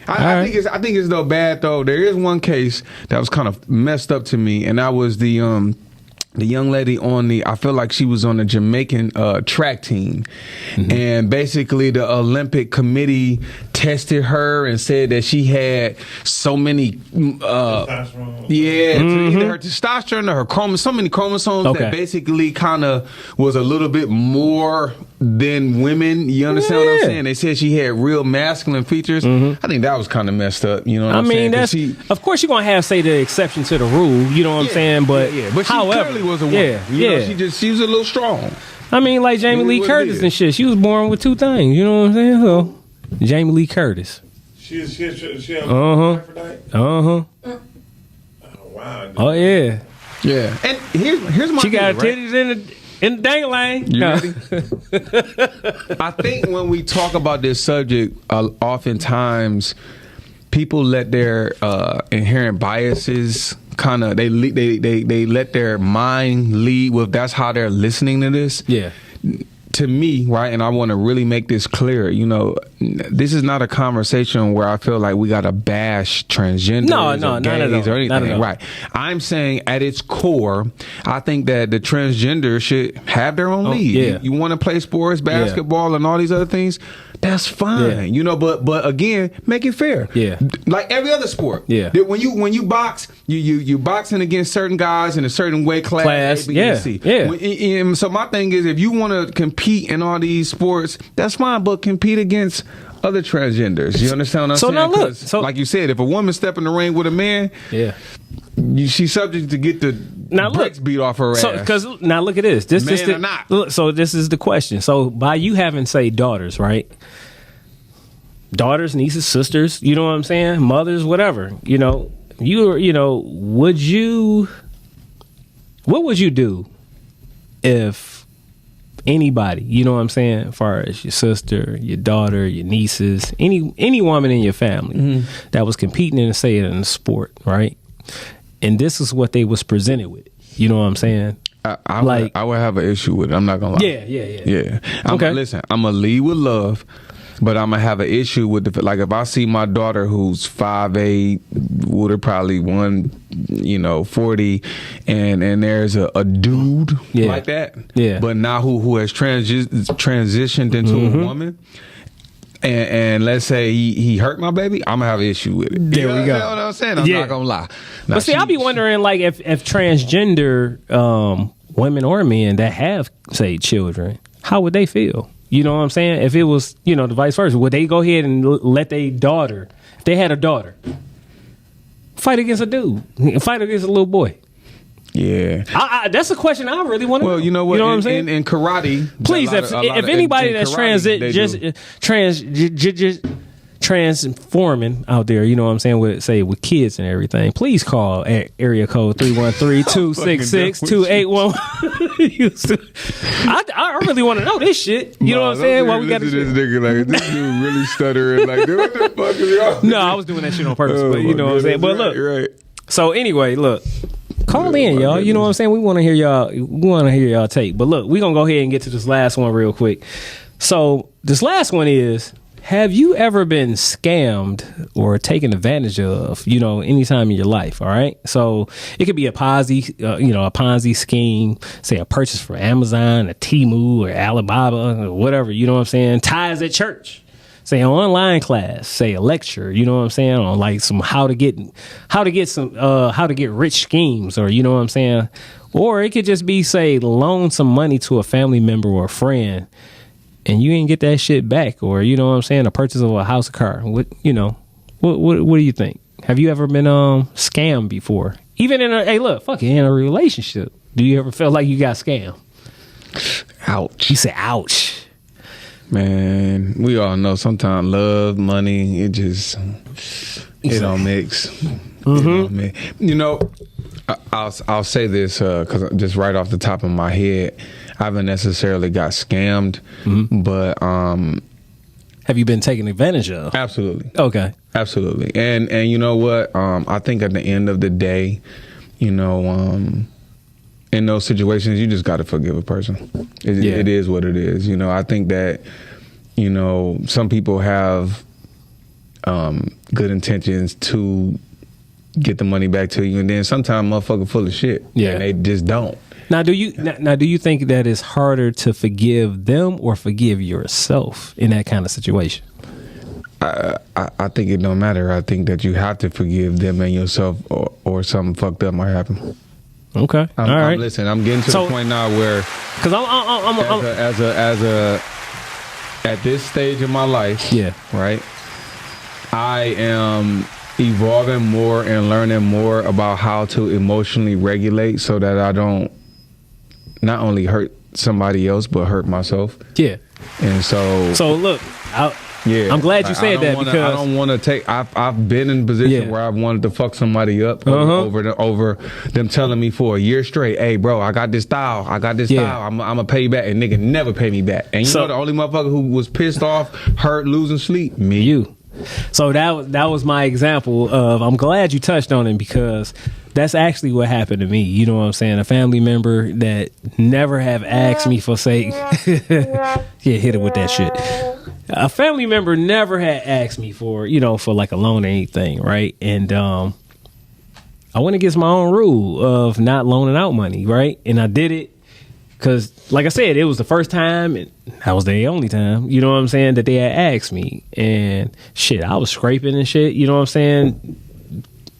I think it's though bad though. There is one case that was kind of messed up to me, and that was the the young lady I feel like she was on the Jamaican track team. And basically the Olympic committee tested her and said that she had so many Testosterone. either her testosterone or her chromosomes, so many chromosomes that basically kind of was a little bit more than women. You understand what I'm saying? They said she had real masculine features. I think that was kind of messed up. You know what I'm saying? That's, of course you're going to have, say, the exception to the rule. You know what I'm saying? But she clearly was a woman. You know, she was a little strong. I mean, like Jamie Lee Curtis and shit. She was born with two things. You know what I'm saying? So, Jamie Lee Curtis. She had hermaphrodite? Oh, wow. Oh, yeah. Yeah. And here's my She got her right? titties in the dangling. You ready? I think when we talk about this subject, oftentimes people let their inherent biases kind of they let their mind lead with. That's how they're listening to this. Yeah. To me, right, and I want to really make this clear, you know, this is not a conversation where I feel like we got to bash transgenders or gays or anything, right? I'm saying at its core, I think that the transgender should have their own league. Yeah. You want to play sports, basketball, and all these other things, that's fine, you know. But again, make it fair. Yeah, like every other sport. Yeah, when you box, you boxing against certain guys in a certain weight class. Yeah. So my thing is, if you want to compete in all these sports, that's fine, but compete against other transgenders. You understand what I'm saying? Now look, like you said, if a woman step in the ring with a man, she's subject to get the bricks beat off her ass. Because now look at this. So this is the question. So by you having, say, daughters, right? Daughters, nieces, sisters, you know what I'm saying? Mothers, whatever. You know, what would you do if anybody, you know what I'm saying, as far as your sister, your daughter, your nieces, any woman in your family that was competing in, say, in a sport, right? And this is what they was presented with. You know what I'm saying? I would have an issue with it. I'm not gonna lie. Yeah. Listen, I'm gonna lead with love, but I'm gonna have an issue with like if I see my daughter who's 5'8", would have probably 140, and there's a dude like that. Yeah. But now who has transitioned into a woman. And let's say he hurt my baby, I'm gonna have an issue with it. There we go. You know what I'm saying? I'm not gonna lie. Now, but see, I'll be wondering, like, if transgender women or men that have, say, children, how would they feel? You know what I'm saying? If it was, the vice versa, would they go ahead and let their daughter, if they had a daughter, fight against a dude, fight against a little boy? Yeah, that's a question I really want to know. Well, you know what? You know what I'm saying? In karate, please, if anybody that's transforming out there, you know what I'm saying, with kids and everything, please call area code 313-266-2811. I really want to know this shit. You know what I'm saying? Why we got this nigga like this dude really stuttering like, what the fuck is y'all? No, I was doing that shit on purpose, but you know what I'm saying. But look, right. So anyway, look. Call in, y'all. You know what I'm saying? We want to hear y'all. We want to hear y'all take. But look, we're going to go ahead and get to this last one real quick. So this last one is, have you ever been scammed or taken advantage of, anytime in your life? All right. So it could be a Ponzi scheme, say a purchase from Amazon, a Temu or Alibaba or whatever, you know what I'm saying? Ties at church. Say an online class, say a lecture, you know what I'm saying, on like some how to get rich schemes, or you know what I'm saying, or it could just be, say, loan some money to a family member or a friend, and you ain't get that shit back, or you know what I'm saying, a purchase of a house or car. What do you think? Have you ever been scammed before? Even in in a relationship, do you ever feel like you got scammed? Ouch. You say ouch. Man, we all know sometimes love, money, it don't mix. I'll say this because just right off the top of my head, I haven't necessarily got scammed, but have you been taken advantage of? Absolutely. Okay. Absolutely. And you know what? I think at the end of the day, in those situations, you just got to forgive a person. It is what it is. I think that, some people have good intentions to get the money back to you, and then sometimes motherfucker full of shit. Yeah, and they just don't. Now, do you think that it's harder to forgive them or forgive yourself in that kind of situation? I think it don't matter. I think that you have to forgive them and yourself, or something fucked up might happen. Okay, all right. Listen, I'm getting to the point now where, because I'm as a at this stage of my life, yeah, right, I am evolving more and learning more about how to emotionally regulate so that I don't not only hurt somebody else but hurt myself. Yeah. And so look, I'm glad you said that, because I don't want to take. I've been in a position where I wanted to fuck somebody up over them telling me for a year straight, "Hey, bro, I got this style. I'm gonna pay you back," and nigga never pay me back. And you know the only motherfucker who was pissed off, hurt, losing sleep, me. You. So that was my example of. I'm glad you touched on it, because that's actually what happened to me. You know what I'm saying? A family member that never have asked me for hit it with that shit. A family member never had asked me for like a loan or anything, right? And I went against my own rule of not loaning out money, right? And I did it because, like I said, it was the first time, and that was the only time, you know what I'm saying, that they had asked me. And shit, I was scraping and shit, you know what I'm saying,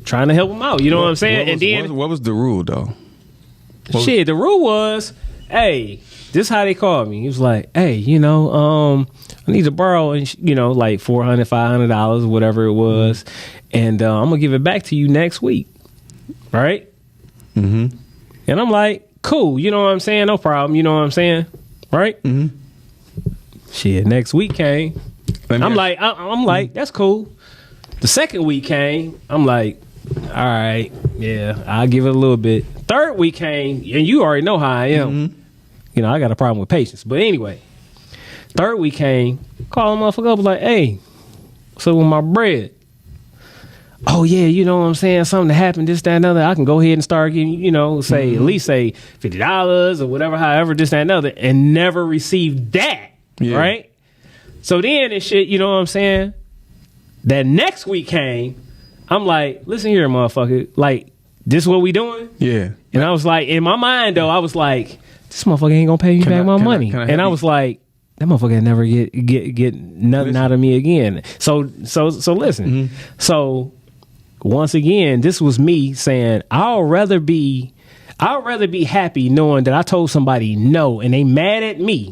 trying to help them out, you know what I'm saying? What was the rule, though? The rule was, hey, this is how they called me. He was like, hey, I need to borrow, like $400, $500, whatever it was, and I'm gonna give it back to you next week, right? Mm-hmm. And I'm like, cool, you know what I'm saying? No problem, you know what I'm saying, right? Mm-hmm. Shit, next week came. I'm like, that's cool. The second week came. I'm like, all right, yeah, I'll give it a little bit. Third week came, and you already know how I am. Mm-hmm. I got a problem with patience. But anyway, third week came, call a motherfucker up, like, hey, what's up with my bread? Oh, yeah, you know what I'm saying? Something happened, this, that, and other. I can go ahead and start getting, say, at least say $50 or whatever, however, this, that, and other, and never received that, right? So then and shit, you know what I'm saying? That next week came, I'm like, listen here, motherfucker, like, this what we doing? Yeah. And I was like, in my mind, though, I was like, this motherfucker ain't gonna pay me back my money. And I was like, that motherfucker never get nothing out of me again. So listen. Mm-hmm. So once again, this was me saying, I'll rather be happy knowing that I told somebody no and they mad at me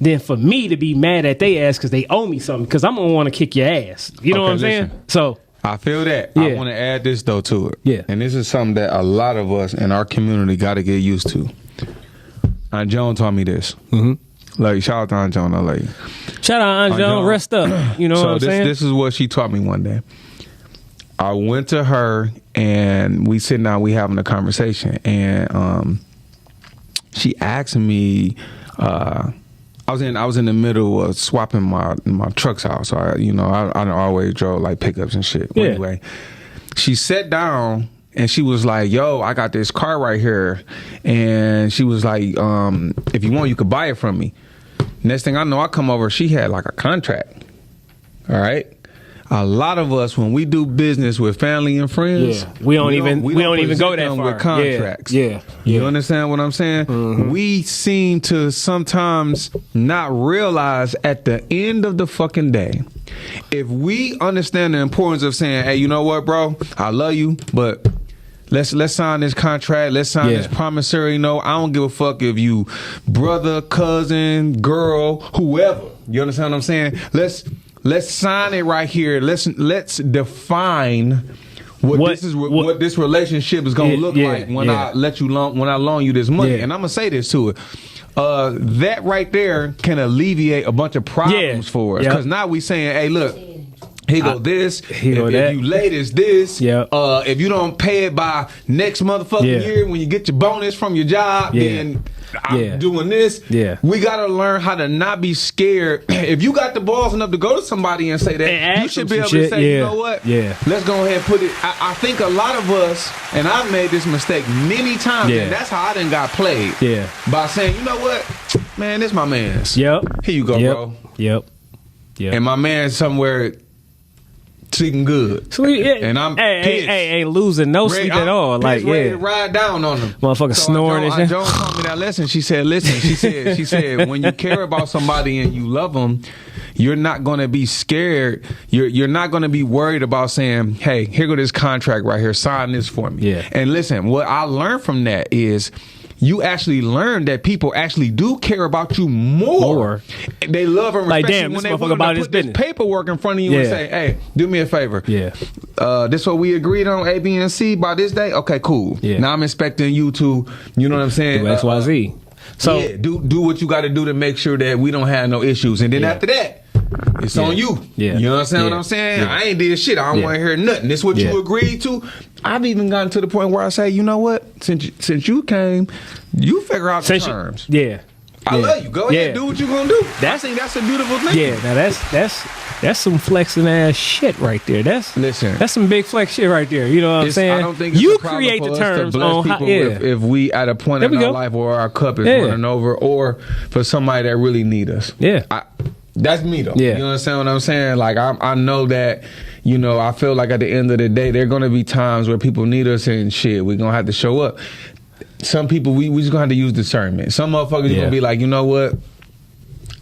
than for me to be mad at their ass because they owe me something, because I'm gonna want to kick your ass. You know what I'm saying? So I feel that. Yeah. I want to add this though to it. Yeah. And this is something that a lot of us in our community got to get used to. Aunt Joan taught me this. Mm-hmm. Like, shout out to Aunt Joan. I like you. Shout out Aunt Joan. Rest up. You know what I'm saying? This is what she taught me one day. I went to her and we sitting down, we having a conversation, and she asked me. I was in the middle of swapping my trucks out, so I always drove like pickups and shit. Yeah. Anyway, she sat down. And she was like, yo, I got this car right here. And she was like, if you want, you could buy it from me. Next thing I know, I come over, she had like a contract. All right. A lot of us, when we do business with family and friends, we don't even go that far with contracts. Yeah. You understand what I'm saying? Mm-hmm. We seem to sometimes not realize at the end of the fucking day, if we understand the importance of saying, hey, you know what, bro? I love you, but let's sign this contract. Let's sign this promissory note. I don't give a fuck if you brother, cousin, girl, whoever. You understand what I'm saying? Let's sign it right here. Let's define what this relationship is gonna look like when I loan you this money. And I'm gonna say this to it. That right there can alleviate a bunch of problems for us. Because now we saying, hey, look, here go this. If you late as this. If you don't pay it by next motherfucking year when you get your bonus from your job, then I'm doing this. We gotta learn how to not be scared. If you got the balls enough to go to somebody and say that, and you should be able to say, you know what? Let's go ahead and put it. I think a lot of us, and I've made this mistake many times, and that's how I done got played. By saying, you know what, man, this my man's. Here you go, bro. And my man somewhere sleeping good. And I'm pissed. Hey, losing no sleep at all. Like, ready to ride down on them. Motherfucker snoring and shit. Joan told me that lesson. She said, she said, when you care about somebody and you love them, you're not going to be scared. You're not going to be worried about saying, hey, here go this contract right here. Sign this for me. Yeah. And listen, what I learned from that is you actually learn that people actually do care about you more. They love and respect you when they want to put this paperwork in front of you and say, hey, do me a favor. Yeah. This what we agreed on, A, B, and C by this day? Okay, cool. Yeah. Now I'm expecting you to, you know what I'm saying? Do X, Y, Z. So do what you got to do to make sure that we don't have no issues. And then after that, it's on you. Yeah. You understand what I'm saying? I ain't did shit. I don't want to hear nothing. This what you agreed to. I've even gotten to the point where I say, you know what? Since you came, you figure out the terms. I love you. Go ahead, do what you gonna do. I think that's a beautiful thing. Yeah, now that's some flexing ass shit right there. That's some big flex shit right there. You know what I'm saying? I don't think it's you create the terms on how. If we at a point in our life where our cup is running over, or for somebody that really need us. That's me though. You understand what I'm saying? Like I know that, you know, I feel like at the end of the day, there are gonna be times where people need us and shit. We're gonna have to show up. Some people we just gonna have to use discernment. Some motherfuckers gonna be like, you know what?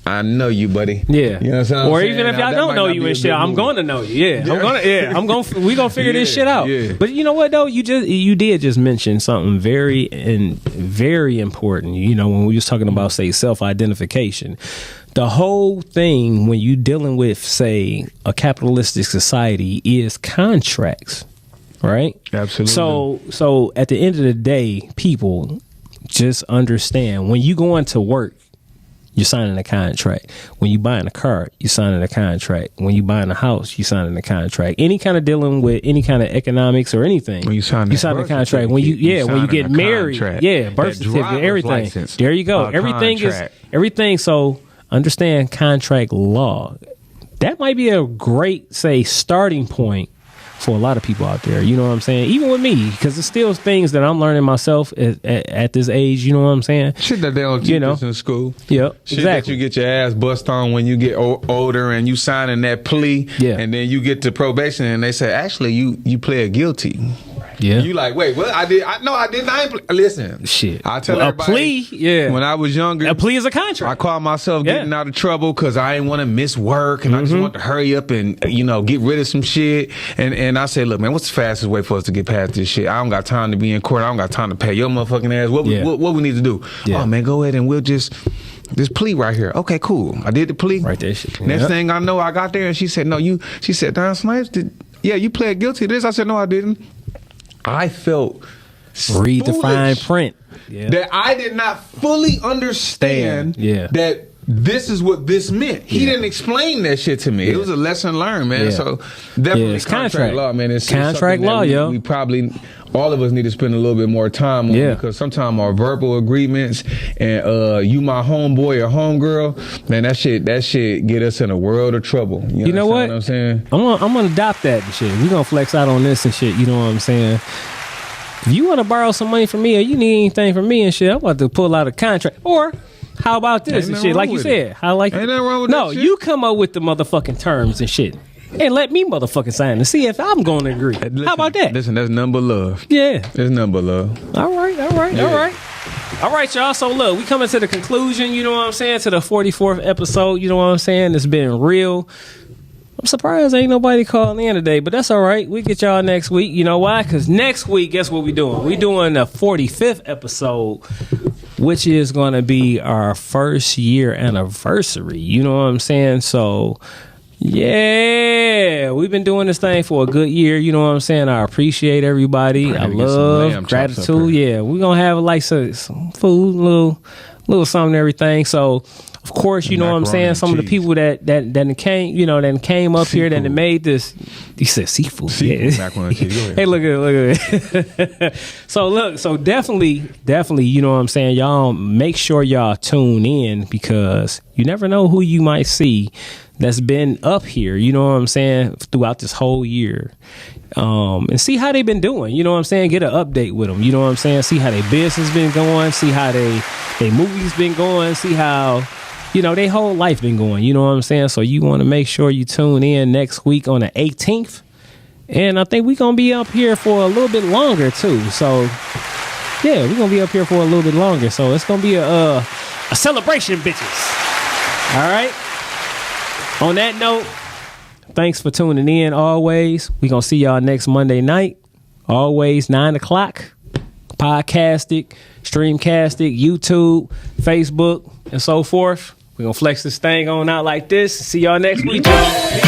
I know you, buddy. Yeah. You know what I'm saying? Or even if y'all don't know you and shit, I'm going to know you. We gonna figure this shit out. But you know what though? You did just mention something very important. You know, when we was talking about, say, self-identification. The whole thing when you dealing with, say, a capitalistic society is contracts, right? Absolutely. So at the end of the day, people just understand when you go into work, you're signing a contract. When you buying a car, you're signing a contract. When you buying a house, you're signing a contract. Any kind of dealing with any kind of economics or anything, when you sign a contract. When you get married, birth certificate, everything. License, there you go. Everything. So understand contract law. That might be a great, say, starting point for a lot of people out there. You know what I'm saying? Even with me, because it's still things that I'm learning myself at this age. You know what I'm saying? Shit that they don't teach us in school. Yep, shit that you get your ass bust on when you get older and you signing that plea. Yeah. And then you get to probation and they say, actually, you pled guilty. Yeah. You like, wait, what? I didn't. I ain't listen. Shit. I tell everybody. A plea, when I was younger. A plea is a contract. I called myself getting out of trouble because I didn't want to miss work and I just want to hurry up and, you know, get rid of some shit. And I said, look, man, what's the fastest way for us to get past this shit? I don't got time to be in court. I don't got time to pay your motherfucking ass. What we need to do? Yeah. Oh, man, go ahead and we'll just... This plea right here. Okay, cool. I did the plea. Right there. Shit. Next thing I know, I got there and she said, she said, Don Snipes, you pled guilty to this? I said, no, I didn't. I felt read the fine print that I did not fully understand that this is what this meant. He didn't explain that shit to me. It was a lesson learned, man. So definitely it's contract law, man. It's contract law, we probably all of us need to spend a little bit more time on because sometimes our verbal agreements and you my homeboy or homegirl, man, that shit get us in a world of trouble. You know what I'm saying? I'm gonna adopt that and shit. We gonna flex out on this and shit. You know what I'm saying? If you want to borrow some money from me or you need anything from me and shit, I'm about to pull out a contract. Or how about this and shit? Like you said, ain't nothing wrong with that shit. You come up with the motherfucking terms and shit. And let me motherfucking sign and see if I'm going to agree. How about that? Listen, that's nothing but love. Yeah. That's nothing but love. All right, y'all. So look, we coming to the conclusion, you know what I'm saying, to the 44th episode, you know what I'm saying? It's been real. I'm surprised ain't nobody calling in today, but that's all right. We get y'all next week. You know why? Because next week, guess what we doing? We doing the 45th episode, which is going to be our first year anniversary. You know what I'm saying? So... yeah, we've been doing this thing for a good year. You know what I'm saying? I appreciate everybody. I love gratitude. Yeah, we're gonna have like some food, little something, and everything. So, of course, you know what I'm saying. Some of the people that came up here that made this. He said seafood. Macaroni and cheese. Go ahead. Hey, look at it. So definitely, you know what I'm saying. Y'all make sure y'all tune in because you never know who you might see that's been up here, you know what I'm saying, throughout this whole year. And see how they've been doing, you know what I'm saying? Get an update with them, you know what I'm saying? See how their business been going, see how they movies been going, see how their whole life been going. You know what I'm saying? So you want to make sure you tune in next week on the 18th. And I think we're going to be up here for a little bit longer, too. So, yeah, we're going to be up here for a little bit longer. So it's going to be a celebration, bitches. All right? On that note, thanks for tuning in always. We're going to see y'all next Monday night. Always 9 o'clock. Podcasted, streamcasted, YouTube, Facebook, and so forth. We're going to flex this thing on out like this. See y'all next week, y'all.